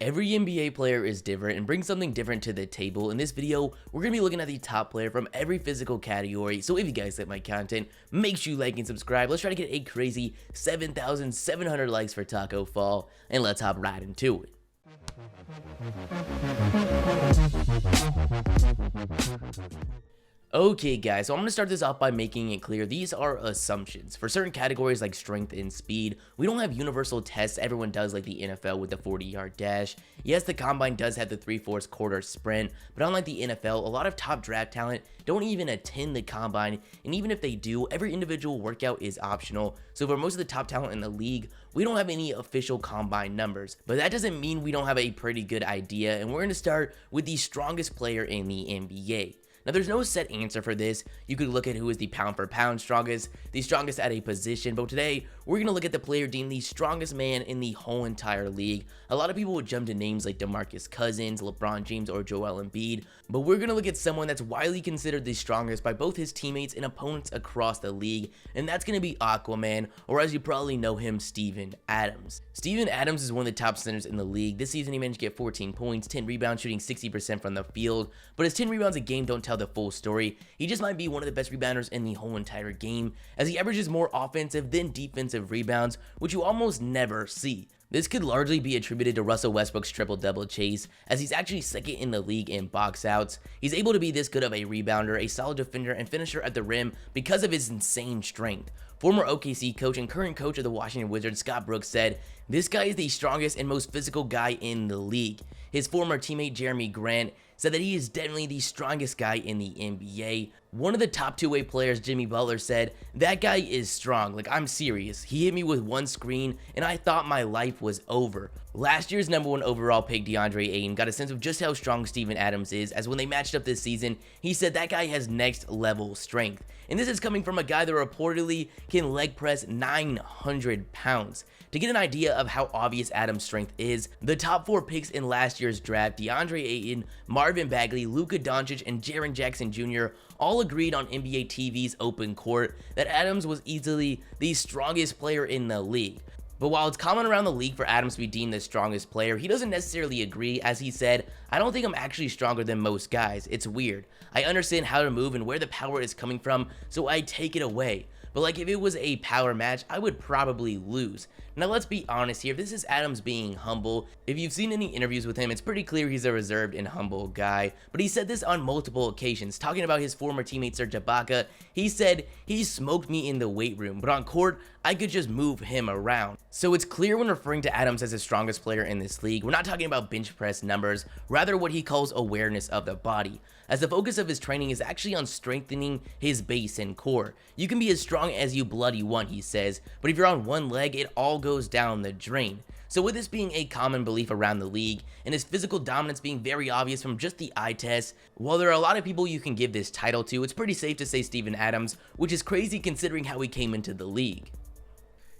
Every NBA player is different and brings something different to the table. In this video, we're going to be looking at the top player from every physical category. So if you guys like my content, make sure you like and subscribe. Let's try to get a crazy 7,700 likes for Tacko Fall, and let's hop right into it. Okay guys, so I'm going to start this off by making it clear these are assumptions. For certain categories like strength and speed, we don't have universal tests everyone does like the NFL with the 40-yard dash. Yes, the combine does have the 3/4 quarter sprint, but unlike the NFL, a lot of top draft talent don't even attend the combine, and even if they do, every individual workout is optional. So for most of the top talent in the league, we don't have any official combine numbers, but that doesn't mean we don't have a pretty good idea, and we're going to start with the strongest player in the NBA. Now, there's no set answer for this. You could look at who is the pound for pound strongest, the strongest at a position, but today we're going to look at the player deemed the strongest man in the whole entire league. A lot of people would jump to names like DeMarcus Cousins, LeBron James, or Joel Embiid, but we're going to look at someone that's widely considered the strongest by both his teammates and opponents across the league, and that's going to be Aquaman, or as you probably know him, Steven Adams. Steven Adams is one of the top centers in the league. This season he managed to get 14 points, 10 rebounds, shooting 60% from the field, but his 10 rebounds a game don't tell the full story. He just might be one of the best rebounders in the whole entire game, as he averages more offensive than defensive rebounds, which you almost never see. This could largely be attributed to Russell Westbrook's triple-double chase, as he's actually second in the league in box outs. He's able to be this good of a rebounder, a solid defender, and finisher at the rim because of his insane strength. Former OKC coach and current coach of the Washington Wizards, Scott Brooks, said, "This guy is the strongest and most physical guy in the league." His former teammate Jeremy Grant said that he is definitely the strongest guy in the NBA. One of the top two-way players, Jimmy Butler, said, "That guy is strong, like I'm serious. He hit me with one screen and I thought my life was over." Last year's #1 overall pick DeAndre Ayton got a sense of just how strong Steven Adams is, as when they matched up this season, he said that guy has next level strength. And this is coming from a guy that reportedly can leg press 900 pounds. To get an idea of how obvious Adams' strength is, the top 4 picks in last year's draft, DeAndre Ayton, Marvin Bagley, Luka Doncic, and Jaren Jackson Jr. all agreed on NBA TV's Open Court that Adams was easily the strongest player in the league. But while it's common around the league for Adams to be deemed the strongest player, he doesn't necessarily agree, as he said, "I don't think I'm actually stronger than most guys. It's weird. I understand how to move and where the power is coming from, so I take it away. But like if it was a power match, I would probably lose." Now let's be honest here, this is Adams being humble. If you've seen any interviews with him, it's pretty clear he's a reserved and humble guy. But he said this on multiple occasions, talking about his former teammate Serge Ibaka. He said, "He smoked me in the weight room, but on court, I could just move him around." So it's clear when referring to Adams as the strongest player in this league, we're not talking about bench press numbers, rather what he calls awareness of the body, as the focus of his training is actually on strengthening his base and core. You can be as strong as you bloody want, he says, but if you're on one leg, it all goes down the drain. So with this being a common belief around the league, and his physical dominance being very obvious from just the eye test, while there are a lot of people you can give this title to, it's pretty safe to say Steven Adams, which is crazy considering how he came into the league.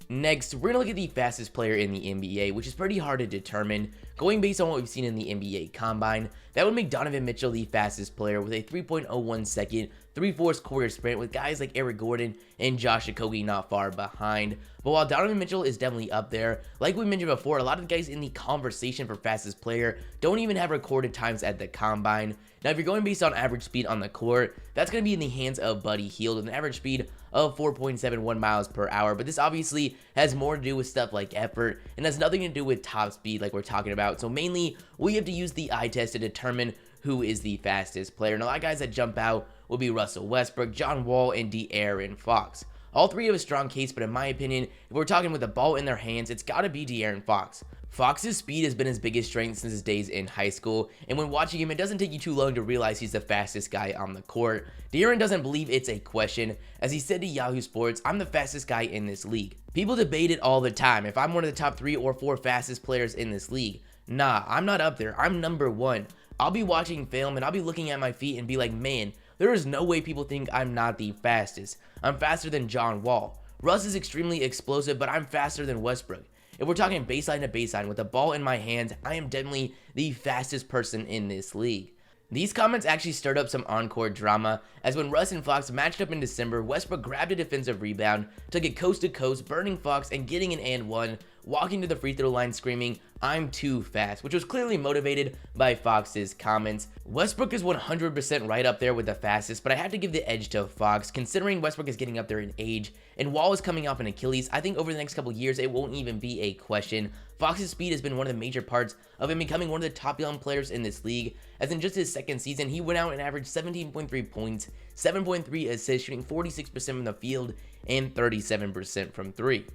Next, we're going to look at the fastest player in the NBA, which is pretty hard to determine. Going based on what we've seen in the NBA Combine, that would make Donovan Mitchell the fastest player with a 3.01 second, 3/4 quarter sprint, with guys like Eric Gordon and Josh Okogie not far behind. But while Donovan Mitchell is definitely up there, like we mentioned before, a lot of the guys in the conversation for fastest player don't even have recorded times at the Combine. Now, if you're going based on average speed on the court, that's going to be in the hands of Buddy Hield with an average speed of 4.71 miles per hour. But this obviously has more to do with stuff like effort and has nothing to do with top speed like we're talking about. So mainly, we have to use the eye test to determine who is the fastest player. Now, a lot of guys that jump out will be Russell Westbrook, John Wall, and De'Aaron Fox. All three have a strong case, but in my opinion, if we're talking with the ball in their hands, it's got to be De'Aaron Fox. Fox's speed has been his biggest strength since his days in high school, and when watching him, it doesn't take you too long to realize he's the fastest guy on the court. De'Aaron doesn't believe it's a question, as he said to Yahoo Sports, "I'm the fastest guy in this league." People debate it all the time, if I'm one of the top 3 or 4 fastest players in this league. Nah, I'm not up there, I'm #1. I'll be watching film and I'll be looking at my feet and be like, man, there is no way people think I'm not the fastest. I'm faster than John Wall. Russ is extremely explosive, but I'm faster than Westbrook. If we're talking baseline to baseline with the ball in my hands, I am definitely the fastest person in this league. These comments actually stirred up some on-court drama, as when Russ and Fox matched up in December, Westbrook grabbed a defensive rebound, took it coast to coast, burning Fox and getting an and one, walking to the free throw line screaming, "I'm too fast," which was clearly motivated by Fox's comments. Westbrook is 100% right up there with the fastest, but I have to give the edge to Fox, considering Westbrook is getting up there in age, and Wall is coming off an Achilles. I think over the next couple years, it won't even be a question. Fox's speed has been one of the major parts of him becoming one of the top young players in this league, as in just his second season, he went out and averaged 17.3 points, 7.3 assists, shooting 46% from the field, and 37% from 3.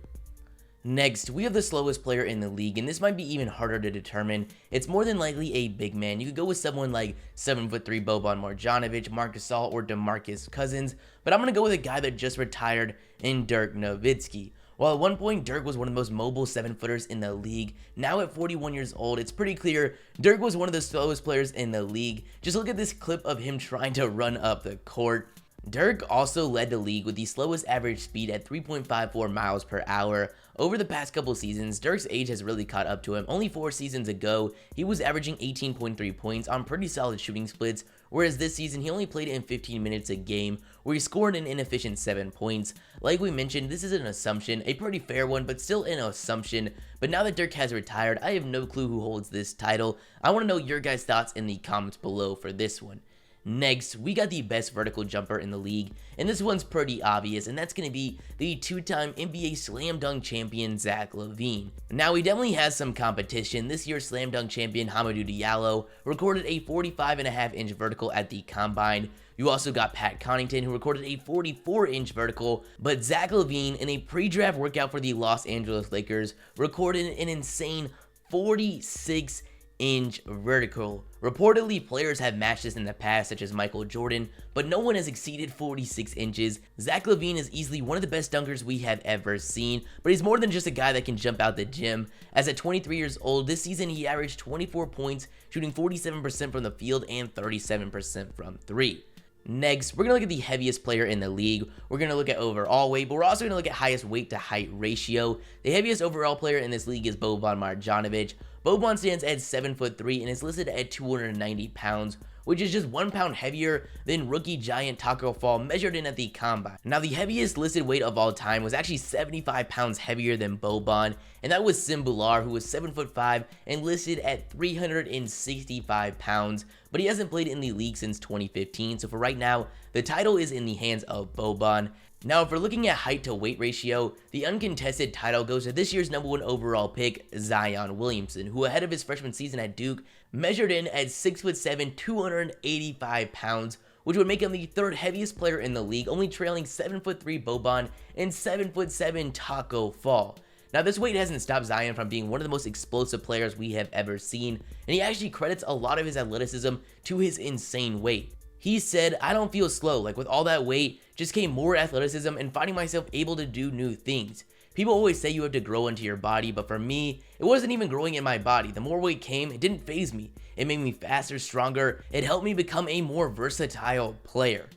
Next, we have the slowest player in the league, and this might be even harder to determine. It's more than likely a big man. You could go with someone like 7'3" Boban Marjanovic, Marc Gasol, or DeMarcus Cousins, but I'm going to go with a guy that just retired in Dirk Nowitzki. While at one point Dirk was one of the most mobile 7-footers in the league, now at 41 years old, it's pretty clear Dirk was one of the slowest players in the league. Just look at this clip of him trying to run up the court. Dirk also led the league with the slowest average speed at 3.54 miles per hour. Over the past couple seasons, Dirk's age has really caught up to him. Only 4 seasons ago, he was averaging 18.3 points on pretty solid shooting splits, whereas this season he only played in 15 minutes a game, where he scored an inefficient 7 points. Like we mentioned, this is an assumption, a pretty fair one, but still an assumption. But now that Dirk has retired, I have no clue who holds this title. I want to know your guys' thoughts in the comments below for this one. Next, we got the best vertical jumper in the league, and this one's pretty obvious, and that's going to be the 2-time NBA Slam Dunk champion Zach LaVine. Now, he definitely has some competition. This year's Slam Dunk champion Hamidou Diallo recorded a 45.5-inch vertical at the Combine. You also got Pat Connaughton, who recorded a 44-inch vertical, but Zach LaVine, in a pre-draft workout for the Los Angeles Lakers, recorded an insane 46-inch vertical. Reportedly, players have matched this in the past, such as Michael Jordan, but no one has exceeded 46 inches. Zach LaVine is easily one of the best dunkers we have ever seen, but he's more than just a guy that can jump out the gym. As at 23 years old, this season he averaged 24 points, shooting 47% from the field and 37% from 3. Next, we're going to look at the heaviest player in the league. We're going to look at overall weight, but we're also going to look at highest weight to height ratio. The heaviest overall player in this league is Boban Marjanovic. Boban stands at 7'3" and is listed at 290 pounds, which is just 1 pound heavier than rookie giant Tacko Fall measured in at the Combine. Now, the heaviest listed weight of all time was actually 75 pounds heavier than Boban, and that was Simbular, who was 7'5" and listed at 365 pounds, but he hasn't played in the league since 2015, so for right now, the title is in the hands of Boban. Now, if we're looking at height to weight ratio, the uncontested title goes to this year's #1 overall pick, Zion Williamson, who ahead of his freshman season at Duke, measured in at 6'7", 285 pounds, which would make him the 3rd heaviest player in the league, only trailing 7'3" Boban and 7'7" Tacko Fall. Now, this weight hasn't stopped Zion from being one of the most explosive players we have ever seen, and he actually credits a lot of his athleticism to his insane weight. He said, "I don't feel slow, like with all that weight, just came more athleticism and finding myself able to do new things. People always say you have to grow into your body, but for me, it wasn't even growing in my body. The more weight came, it didn't faze me. It made me faster, stronger. It helped me become a more versatile player."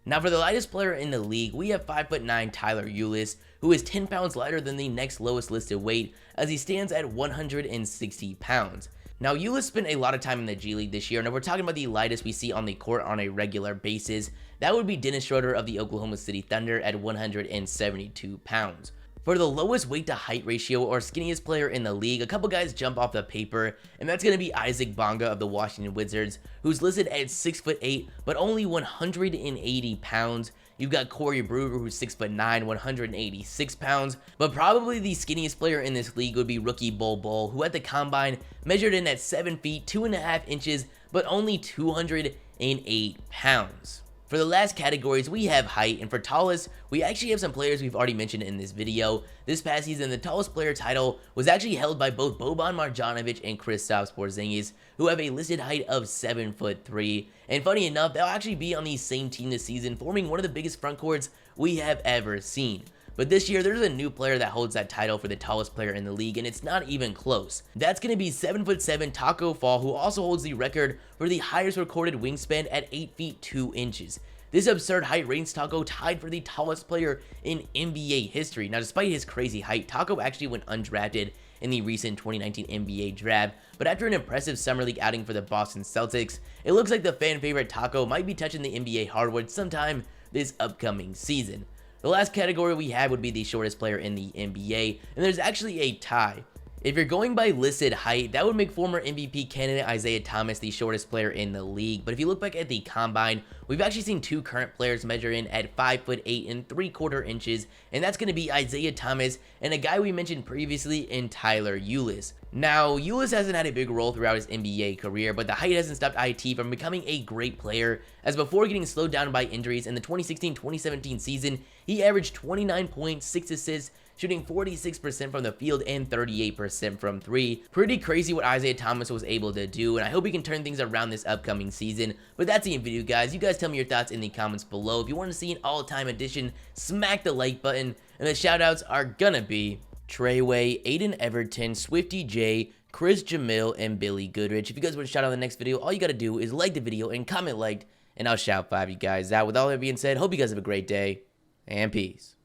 Now, for the lightest player in the league, we have 5'9" Tyler Ulis, who is 10 pounds lighter than the next lowest listed weight, as he stands at 160 pounds. Now, Ulis spent a lot of time in the G League this year, and if we're talking about the lightest we see on the court on a regular basis, that would be Dennis Schroeder of the Oklahoma City Thunder at 172 pounds. For the lowest weight to height ratio or skinniest player in the league, a couple guys jump off the paper, and that's going to be Isaac Bonga of the Washington Wizards, who's listed at 6'8", but only 180 pounds. You've got Corey Brewer, who's 6'9", 186 pounds, but probably the skinniest player in this league would be rookie Bol Bol, who at the Combine measured in at 7 feet, 2.5 inches, but only 208 pounds. For the last categories, we have height, and for tallest, we actually have some players we've already mentioned in this video. This past season, the tallest player title was actually held by both Boban Marjanovic and Kristaps Porzingis, who have a listed height of 7'3", and funny enough, they'll actually be on the same team this season, forming one of the biggest front courts we have ever seen. But this year, there's a new player that holds that title for the tallest player in the league, and it's not even close. That's going to be 7'7" Tacko Fall, who also holds the record for the highest recorded wingspan at 8 feet 2 inches. This absurd height ranks Tacko tied for the tallest player in NBA history. Now, despite his crazy height, Tacko actually went undrafted in the recent 2019 NBA draft, but after an impressive summer league outing for the Boston Celtics, it looks like the fan favorite Tacko might be touching the NBA hardwood sometime this upcoming season. The last category we have would be the shortest player in the NBA, and there's actually a tie. If you're going by listed height, that would make former MVP candidate Isaiah Thomas the shortest player in the league. But if you look back at the combine, we've actually seen two current players measure in at 5'8" 3/4 inches, and that's going to be Isaiah Thomas and a guy we mentioned previously in Tyler Ulis. Now, Ulis hasn't had a big role throughout his NBA career, but the height hasn't stopped IT from becoming a great player, as before getting slowed down by injuries in the 2016-2017 season, he averaged 29 points, 6 assists, shooting 46% from the field and 38% from 3. Pretty crazy what Isaiah Thomas was able to do, and I hope he can turn things around this upcoming season. But that's the video, guys. You guys tell me your thoughts in the comments below. If you want to see an all-time edition, smack the like button, and the shoutouts are gonna be Treyway, Aiden Everton, Swifty J, Chris Jamil, and Billy Goodrich. If you guys want to shout out in the next video, all you gotta do is like the video and comment liked, and I'll shout 5 you guys out. With all that being said, hope you guys have a great day, and peace.